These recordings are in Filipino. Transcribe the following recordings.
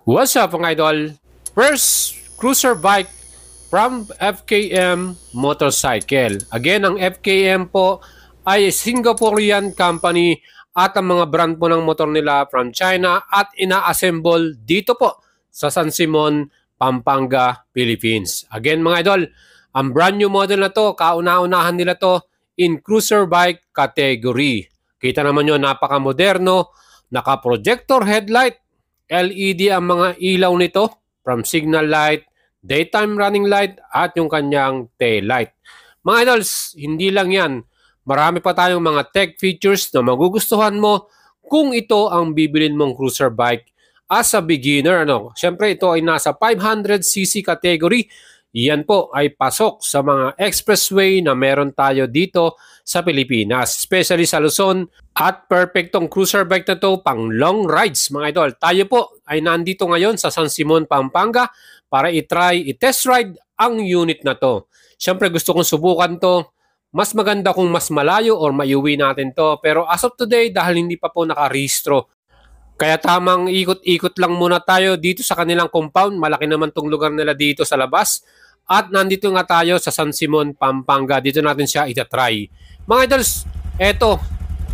What's up mga idol? First cruiser bike from FKM Motorcycle. Again, ang FKM po ay Singaporean company at ang mga brand po ng motor nila from China at ina-assemble dito po sa San Simon, Pampanga, Philippines. Again mga idol, ang brand new model na to, kauna-unahan nila to in cruiser bike category. Kita naman nyo, napaka-moderno, naka-projector headlight, LED ang mga ilaw nito from signal light, daytime running light at yung kanyang tail light. Mga idols, hindi lang yan. Marami pa tayong mga tech features na magugustuhan mo kung ito ang bibilin mong cruiser bike as a beginner. Siyempre ito ay nasa 500cc category. Yan po ay pasok sa mga expressway na meron tayo dito sa Pilipinas, especially sa Luzon, at perfectong cruiser bike na to pang long rides mga idol. Tayo po ay nandito ngayon sa San Simon, Pampanga para i-test ride ang unit na to. Siyempre gusto kong subukan to. Mas maganda kung mas malayo or maiuwi natin to, pero as of today dahil hindi pa po nakarehistro, kaya tamang ikot-ikot lang muna tayo dito sa kanilang compound. Malaki naman tong lugar nila dito sa labas. At nandito nga tayo sa San Simon, Pampanga. Dito natin siya itatry. Mga idols, eto,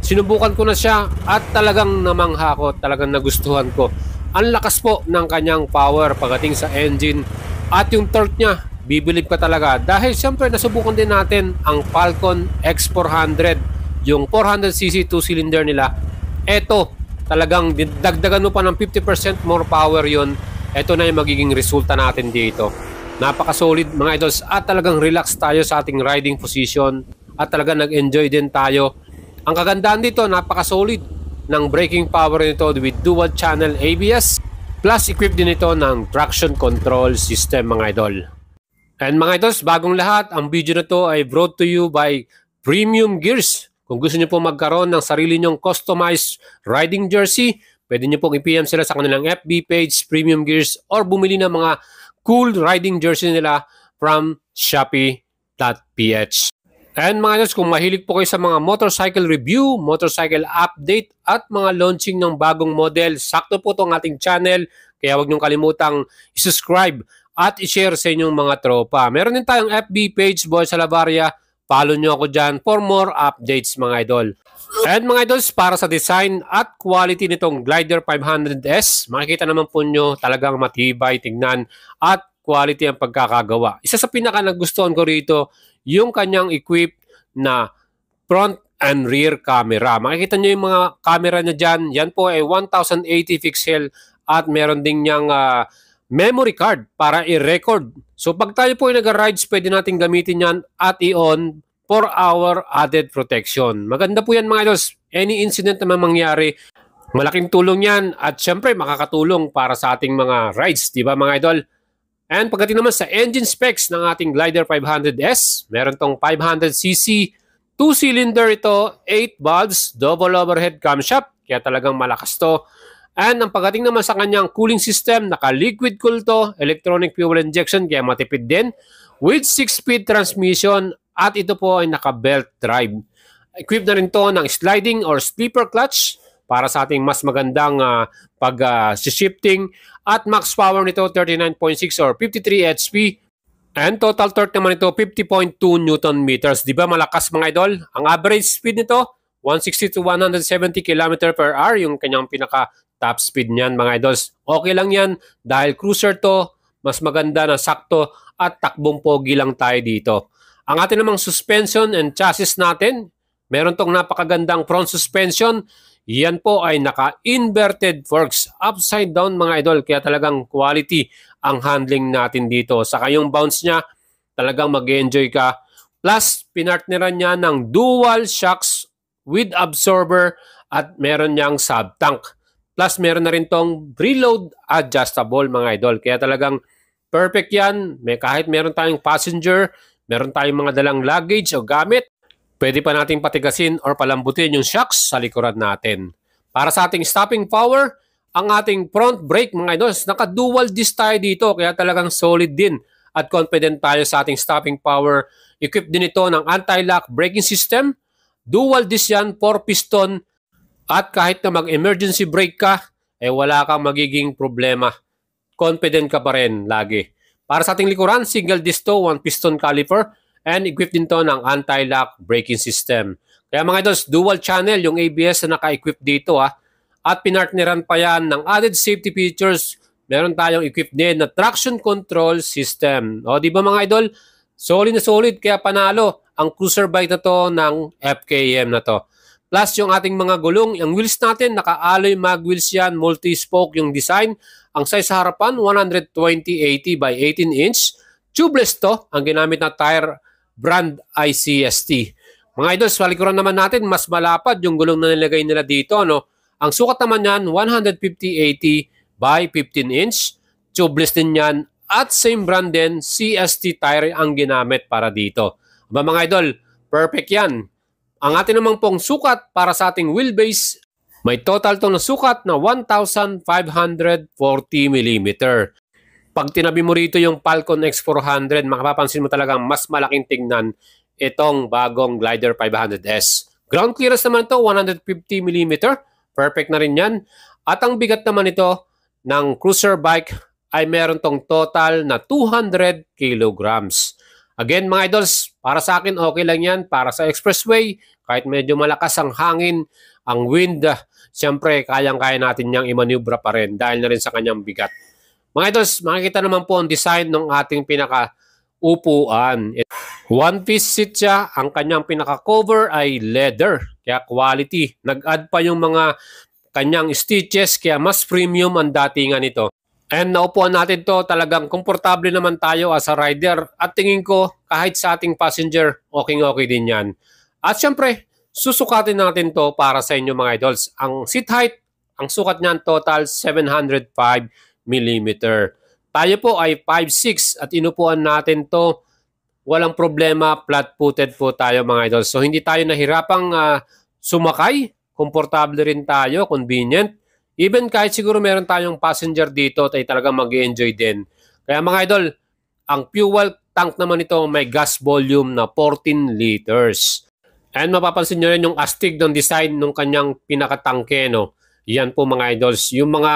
sinubukan ko na siya at talagang namangha ko, talagang nagustuhan ko. Ang lakas po ng kanyang power pagdating sa engine at yung torque niya, bibilib ka talaga. Dahil siyempre nasubukan din natin ang Falcon X400, yung 400cc 2-cylinder nila. Eto, talagang dagdagan mo pa ng 50% more power yon. Ito na yung magiging resulta natin dito. Napaka-solid mga idols at talagang relax tayo sa ating riding position at talagang nag-enjoy din tayo. Ang kagandahan dito, napaka-solid ng braking power nito with dual channel ABS plus equipped din ito ng traction control system mga idol. And mga idols, bagong lahat, ang video na to ay brought to you by Premium Gears. Kung gusto niyo po magkaroon ng sarili nyong customized riding jersey, pwede niyo pong i-PM sila sa kanilang FB page, Premium Gears, or bumili ng mga cool riding jersey nila from Shopee.ph. And mga idols, kung mahilig po kayo sa mga motorcycle review, motorcycle update, at mga launching ng bagong model, sakto po itong ating channel. Kaya huwag niyong kalimutang i-subscribe at i-share sa inyong mga tropa. Meron din tayong FB page, Boy Salabaria. Follow nyo ako dyan for more updates mga idol. And mga idols, para sa design at quality nitong Glider 500S, makikita naman po nyo talagang matibay tignan at quality ang pagkakagawa. Isa sa pinaka nagustuhan ko rito, yung kanyang equipped na front and rear camera. Makikita nyo yung mga camera niya dyan. Yan po ay 1080 pixel at meron din niyang memory card para i-record. So pag tayo po ay nag-rides, pwede natin gamitin yan at i-on for our added protection. Maganda po yan mga idols. Any incident na mangyari, malaking tulong yan at syempre makakatulong para sa ating mga rides, di ba mga idol? And pagdating naman sa engine specs ng ating Glider 500S, meron tong 500cc, 2-cylinder ito, 8 valves, double overhead camshaft, kaya talagang malakas to. And ang pagdating naman sa kanyang cooling system, naka-liquid cool to, electronic fuel injection, kaya matipid din, with 6-speed transmission, at ito po ay naka-belt drive. Equipped na rin to ng sliding or slipper clutch para sa ating mas magandang pag-shifting. At max power nito 39.6 or 53 HP. And total torque naman ito 50.2 Newton meters. Di ba malakas mga idol? Ang average speed nito 160 to 170 km per hour yung kanyang pinaka top speed niyan mga idols. Okay lang yan dahil cruiser to, mas maganda na sakto at takbong pogi lang tayo dito. Ang ating namang suspension and chassis natin, meron tong napakagandang front suspension. Yan po ay naka-inverted forks, upside down mga idol. Kaya talagang quality ang handling natin dito. Saka yung bounce niya, talagang mag-enjoy ka. Plus, pinartneran niya ng dual shocks with absorber at meron niyang sub-tank. Plus, meron na rin tong preload adjustable mga idol. Kaya talagang perfect yan. Kahit meron tayong passenger, meron tayong mga dalang luggage o gamit, pwede pa nating patigasin or palambutin yung shocks sa likuran natin. Para sa ating stopping power, ang ating front brake mga idols, naka-dual disc tayo dito kaya talagang solid din at confident tayo sa ating stopping power. Equipped din ito ng anti-lock braking system. Dual disc yan, 4 piston at kahit na mag-emergency brake ka, wala kang magiging problema confident ka pa rin lagi. Para sa ating likuran, single disc to, 1 piston caliper, and equipped din to ng anti-lock braking system. Kaya mga idols, dual channel yung ABS na naka-equip dito at pinartneran pa yan ng added safety features. Meron tayong equipped din na traction control system. O di ba mga idol, solid na solid, kaya panalo ang cruiser bike na to ng FKM na to. Plus yung ating mga gulong, yung wheels natin, naka-alloy mag wheels yan, multi-spoke yung design. Ang size sa harapan, 120/80 by 18 inch. Tubeless to, ang ginamit na tire brand ICST. Mga idol, sa likuran naman natin, mas malapad yung gulong na nilagay nila dito. No? Ang sukat naman yan, 150/80 by 15 inch. Tubeless din yan. At same brand din, CST tire ang ginamit para dito. Aba mga idol, perfect yan. Ang atin namang pong sukat para sa ating wheelbase, may total tong nasukat na 1,540 mm. Pag tinabi mo rito yung Falcon X400, makapapansin mo talagang mas malaking tignan itong bagong Glider 500S. Ground clearance naman ito, 150 mm. Perfect na rin yan. At ang bigat naman ito ng cruiser bike ay meron tong total na 200 kilograms. Again mga idols, para sa akin okay lang yan. Para sa expressway, kahit medyo malakas ang hangin, ang wind, siyempre kayang-kaya natin niyang imanubra pa rin dahil na rin sa kanyang bigat. Mga idols, makikita naman po ang design ng ating pinaka-upuan. One-piece seat siya, ang kanyang pinaka-cover ay leather, kaya quality. Nag-add pa yung mga kanyang stitches, kaya mas premium ang datingan nito. And naupuan natin to, talagang komportable naman tayo as a rider. At tingin ko, kahit sa ating passenger, okay din yan. At syempre, susukatin natin to para sa inyo mga idols. Ang seat height, ang sukat niyan total 705 mm. Tayo po ay 5'6" at inupuan natin to. Walang problema, flat-footed po tayo mga idols. So hindi tayo nahirapang sumakay. Komportable rin tayo, convenient. Even kahit siguro meron tayong passenger dito, tayo talagang mag-enjoy din. Kaya mga idol, ang fuel tank naman ito may gas volume na 14 liters. And mapapansin nyo rin yung astig ng design ng kanyang pinakatangke. No? Yan po mga idols. Yung mga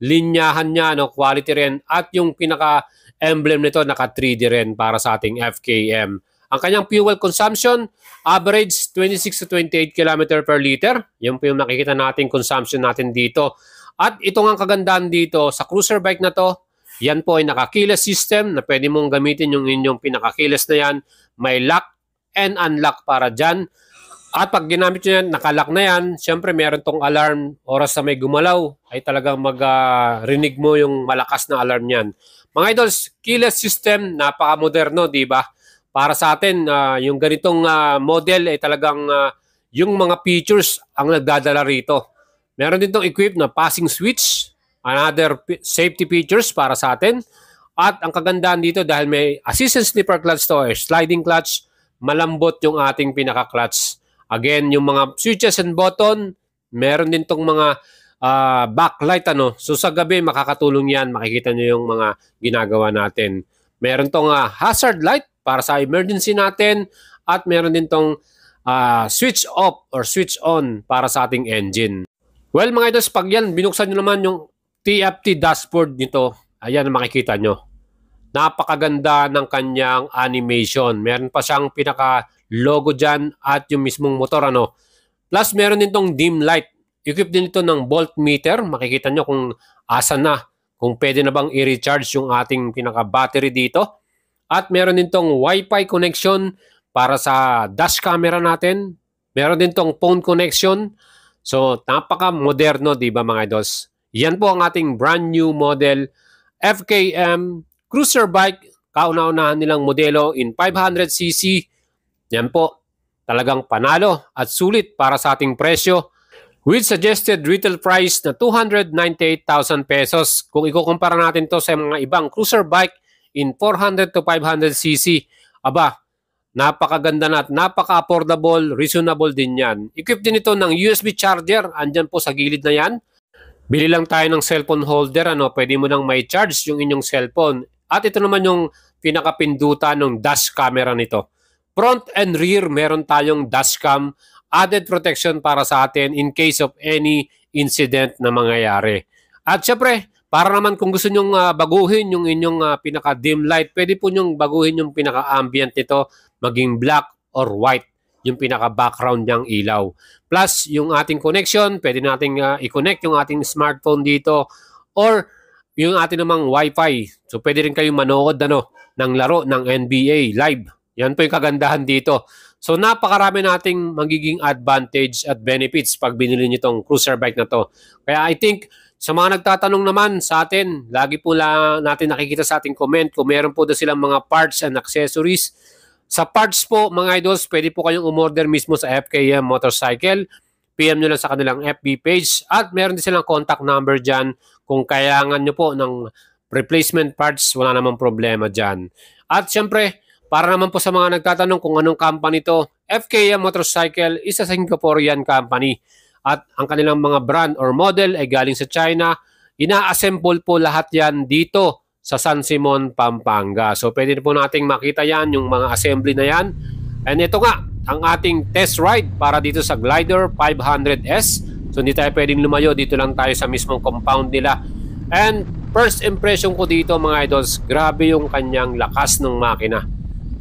linyahan niya, no? Quality rin. At yung pinaka-emblem nito, naka 3D rin para sa ating FKM. Ang kanyang fuel consumption, average 26 to 28 km per liter. Yan po yung nakikita natin consumption natin dito. At ito nga kagandahan dito, sa cruiser bike na to, yan po ay naka-keyless system na pwede mong gamitin yung inyong pinaka-keyless na yan. May lock and unlock para dyan. At pag ginamit nyo yan, nakalock na yan, syempre meron tong alarm, oras na may gumalaw, ay talagang mag-rinig mo yung malakas na alarm yan. Mga idols, keyless system, napaka-moderno, di ba? Para sa atin, yung ganitong model ay talagang yung mga features ang nagdadala rito. Meron din itong equipped na passing switch, another safety features para sa atin. At ang kagandahan dito dahil may assistant slipper clutch to or sliding clutch, malambot yung ating pinaka-clutch. Again, yung mga switches and button, meron din itong mga backlight. So sa gabi, makakatulong yan. Makikita nyo yung mga ginagawa natin. Meron itong hazard light para sa emergency natin. At meron din itong switch off or switch on para sa ating engine. Well mga idols, pag yan, binuksan nyo naman yung TFT dashboard nito. Ayan, makikita nyo. Napakaganda ng kanyang animation. Meron pa siyang pinaka-logo dyan at yung mismong motor. Plus, meron din tong dim light. Equipped din ito ng voltmeter. Makikita nyo kung asa na. Kung pwede na bang i-recharge yung ating pinaka-battery dito. At meron din tong Wi-Fi connection para sa dash camera natin. Meron din tong phone connection. So, napaka-moderno, di ba mga idols? Yan po ang ating brand new model FKM cruiser bike. Kauna-unahan nilang modelo in 500cc. Yan po, talagang panalo at sulit para sa ating presyo. With suggested retail price na 298,000 pesos. Kung ikukumpara natin to sa mga ibang cruiser bike in 400 to 500cc, aba, napakaganda na at napaka-affordable, reasonable din yan. Equipped din ito ng USB charger. Andyan po sa gilid na yan. Bili lang tayo ng cellphone holder. Pwede mo nang may charge yung inyong cellphone. At ito naman yung pinakapindutan ng dash camera nito. Front and rear, meron tayong dashcam. Added protection para sa atin in case of any incident na mangyayari. At syempre, Para naman kung gusto nyong baguhin yung inyong pinaka-dim light, pwede po nyong baguhin yung pinaka-ambient nito, maging black or white, yung pinaka-background niyang ilaw. Plus, yung ating connection, pwede nating i-connect yung ating smartphone dito or yung ating namang Wi-Fi. So, pwede rin kayong manood ng laro ng NBA live. Yan po yung kagandahan dito. So, napakarami nating magiging advantage at benefits pag binili nyo itong cruiser bike na to. Kaya I think, sa mga nagtatanong naman sa atin, lagi po natin nakikita sa ating comment kung meron po doon silang mga parts and accessories. Sa parts po, mga idols, pwede po kayong umorder mismo sa FKM Motorcycle. PM nyo lang sa kanilang FB page at meron din silang contact number dyan. Kung kailangan nyo po ng replacement parts, wala namang problema dyan. At syempre, para naman po sa mga nagtatanong kung anong company to, FKM Motorcycle is a Singaporean company. At ang kanilang mga brand or model ay galing sa China. Ina-assemble po lahat yan dito sa San Simon, Pampanga. So pwede po nating makita yan, yung mga assembly na yan. And ito nga, ang ating test ride para dito sa Glider 500S. So hindi tayo pwedeng lumayo, dito lang tayo sa mismong compound nila. And first impression ko dito mga idols, grabe yung kanyang lakas ng makina.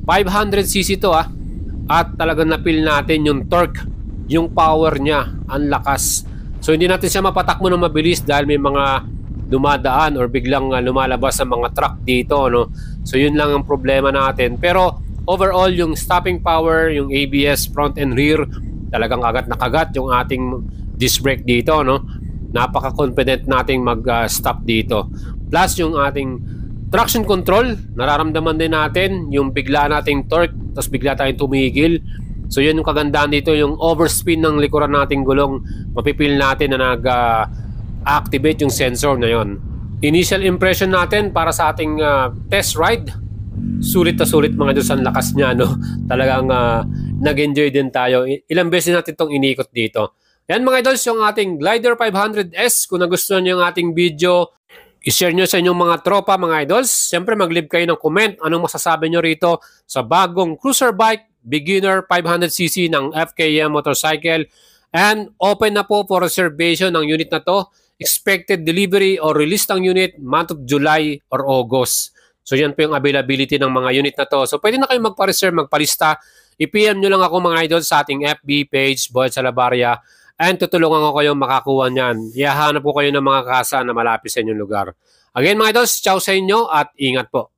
500cc to at talagang napil natin yung torque, yung power niya, ang lakas. So hindi natin siya mapatakbo ng mabilis dahil may mga dumadaan or biglang lumalabas sa mga truck dito, no? So yun lang ang problema natin. Pero overall, yung stopping power, yung ABS front and rear, talagang kagat na kagat yung ating disc brake dito, no? Napaka-confident nating mag-stop dito. Plus yung ating traction control, nararamdaman din natin yung bigla nating torque, tapos bigla tayong tumigil. So yun yung kagandahan dito, yung overspin ng likuran nating gulong, mapipil natin na nag-activate yung sensor na yun. Initial impression natin para sa ating test ride, sulit na sulit mga Diyos, ang lakas niya, no? Talagang nag-enjoy din tayo. Ilang beses natin itong inikot dito. Yan mga idols, yung ating Glider 500S. Kung nagustuhan nyo yung ating video, i-share nyo sa inyong mga tropa mga idols. Siyempre mag-leave kayo ng comment anong masasabi nyo rito sa bagong cruiser bike beginner 500cc ng FKM Motorcycle. And open na po for reservation ng unit na to. Expected delivery or release ng unit month of July or August. So yan po yung availability ng mga unit na to. So pwede na kayong magpa-reserve, magpalista. I-PM nyo lang ako mga idol sa ating FB page, Boy Salabaria. And tutulungan ko kayong makakuha niyan. Ihahanap po kayo ng mga kasa na malapit sa inyong lugar. Again mga idols, ciao sa inyo at ingat po.